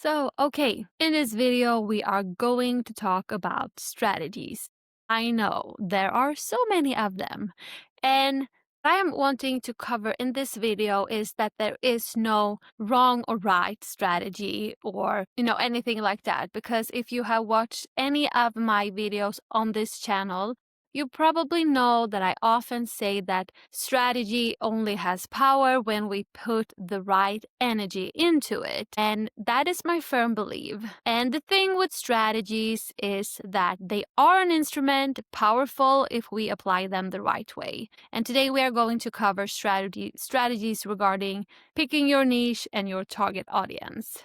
Okay, in this video, we are going to talk about strategies. I know there are so many of them. And what I am wanting to cover in this video is that there is no wrong or right strategy or, anything like that. Because if you have watched any of my videos on this channel, you probably know that I often say that strategy only has power when we put the right energy into it. And that is my firm belief. And the thing with strategies is that they are an instrument, powerful if we apply them the right way. And today we are going to cover strategies regarding picking your niche and your target audience.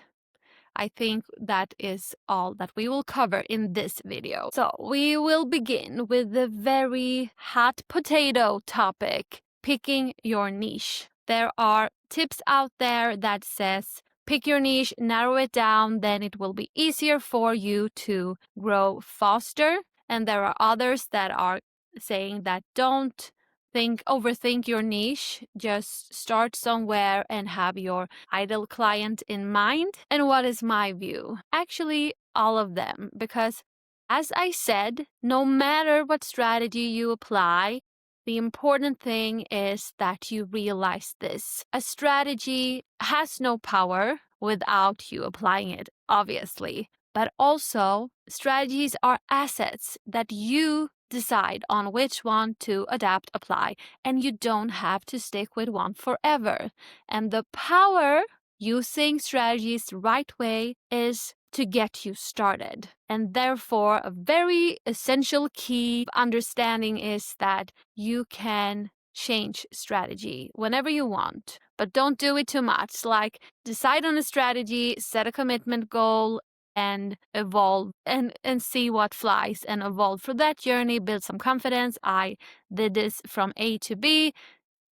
I think that is all that we will cover in this video. So we will begin with the very hot potato topic, picking your niche. There are tips out there that says pick your niche, narrow it down, then it will be easier for you to grow faster. And there are others that are saying that don't overthink your niche. Just start somewhere and have your ideal client in mind. And what is my view? Actually, all of them, because as I said, no matter what strategy you apply, the important thing is that you realize this. A strategy has no power without you applying it, obviously. But also, strategies are assets that you decide on which one to adapt, apply, and you don't have to stick with one forever. And the power using strategies the right way is to get you started. And therefore, a very essential key understanding is that you can change strategy whenever you want, but don't do it too much. Like, decide on a strategy, set a commitment goal, and evolve and see what flies and evolve through that journey, build some confidence. I did this from A to B.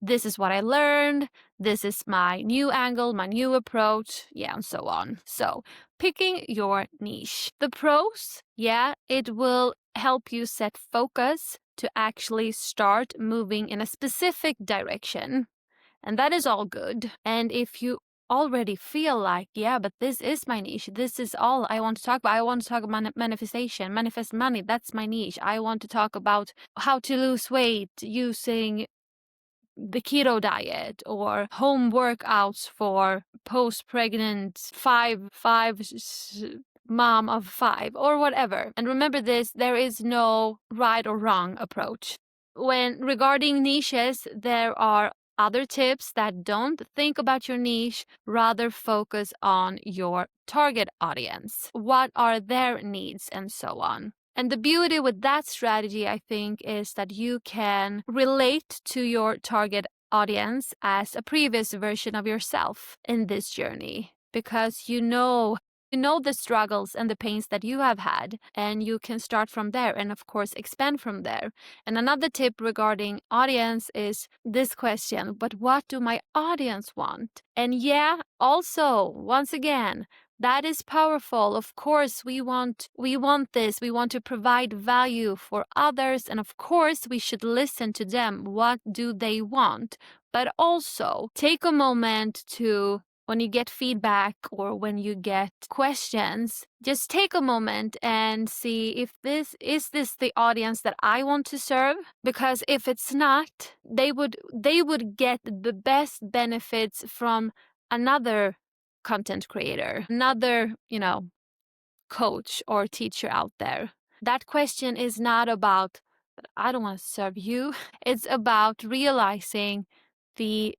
This is what I learned. This is my new angle, my new approach, and so on. So, picking your niche. The pros, it will help you set focus to actually start moving in a specific direction. And that is all good. And if you already feel like, but this is my niche, this is all I want to talk about. I want to talk about manifestation, manifest money. That's my niche. I want to talk about how to lose weight using the keto diet or home workouts for post-pregnant mom of 5 or whatever. And remember this, there is no right or wrong approach. When regarding niches, there are other tips that don't think about your niche, rather focus on your target audience. What are their needs and so on. And the beauty with that strategy, I think, is that you can relate to your target audience as a previous version of yourself in this journey, because you know the struggles and the pains that you have had, and you can start from there and of course expand from there. And another tip regarding audience is this question: but what do my audience want? And also, once again, that is powerful. Of course, we want this. We want to provide value for others. And of course, we should listen to them. What do they want? But also take a moment to, when you get feedback or when you get questions, just take a moment and see if this is the audience that I want to serve. Because if it's not, they would get the best benefits from another content creator, another, coach or teacher out there. That question is not about, I don't want to serve you. It's about realizing the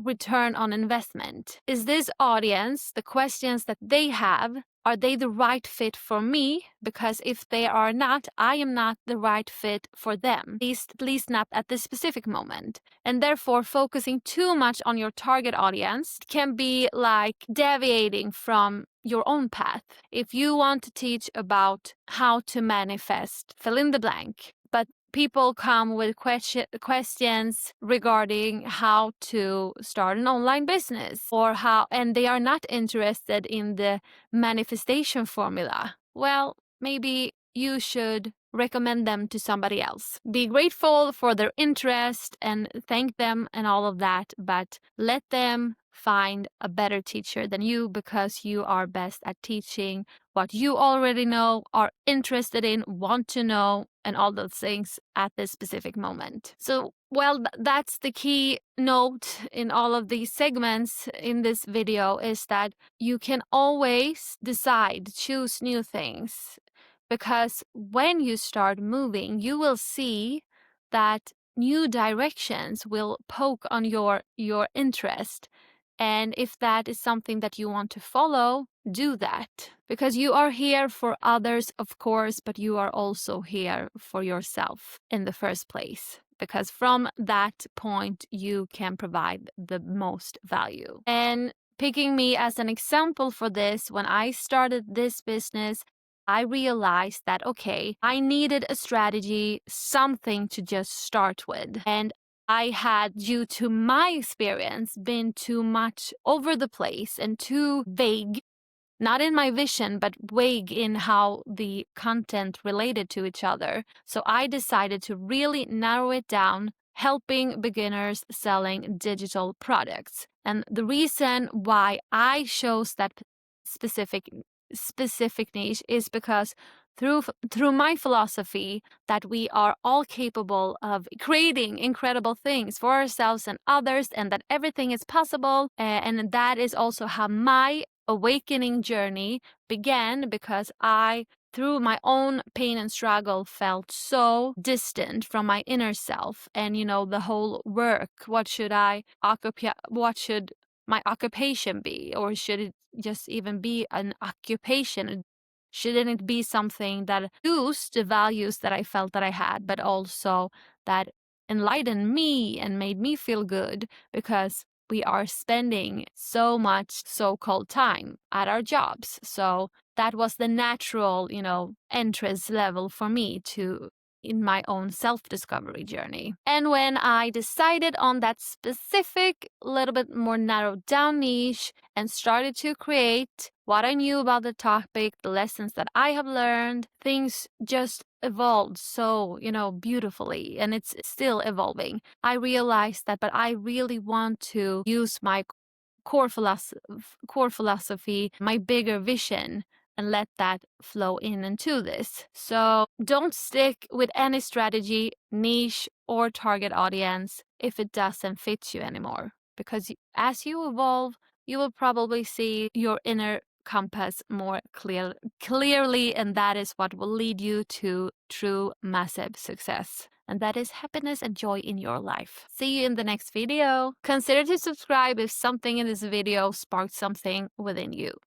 return on investment. Is this audience, the questions that they have, are they the right fit for me? Because if they are not, I am not the right fit for them, at least not at this specific moment. And therefore, focusing too much on your target audience can be like deviating from your own path. If you want to teach about how to manifest, fill in the blank, but people come with questions regarding how to start an online business or and they are not interested in the manifestation formula. Well, maybe you should recommend them to somebody else. Be grateful for their interest and thank them and all of that, but let them find a better teacher than you because you are best at teaching what you already know, are interested in, want to know, and all those things at this specific moment. So, well, that's the key note in all of these segments in this video, is that you can always decide, choose new things. Because when you start moving, you will see that new directions will poke on your interest. And if that is something that you want to follow, do that. Because you are here for others, of course, but you are also here for yourself in the first place. Because from that point, you can provide the most value. And picking me as an example for this, when I started this business, I realized that, okay, I needed a strategy, something to just start with. And I had, due to my experience, been too much over the place and too vague, not in my vision, but vague in how the content related to each other. So I decided to really narrow it down, helping beginners selling digital products. And the reason why I chose that specific niche is because through my philosophy that we are all capable of creating incredible things for ourselves and others, and that everything is possible. And that is also how my awakening journey began, because I, through my own pain and struggle, felt so distant from my inner self. And the whole work, what should my occupation be, or should it just even be an occupation? Shouldn't it be something that used the values that I felt that I had, but also that enlightened me and made me feel good? Because we are spending so much so-called time at our jobs. So that was the natural, entrance level for me to in my own self-discovery journey. And when I decided on that specific, little bit more narrowed down niche and started to create what I knew about the topic, the lessons that I have learned, things just evolved so, beautifully, and it's still evolving. I realized that, but I really want to use my core philosophy, my bigger vision, and let that flow in into this. So don't stick with any strategy, niche, or target audience if it doesn't fit you anymore. Because as you evolve, you will probably see your inner compass more clearly, and that is what will lead you to true massive success. And that is happiness and joy in your life. See you in the next video. Consider to subscribe if something in this video sparked something within you.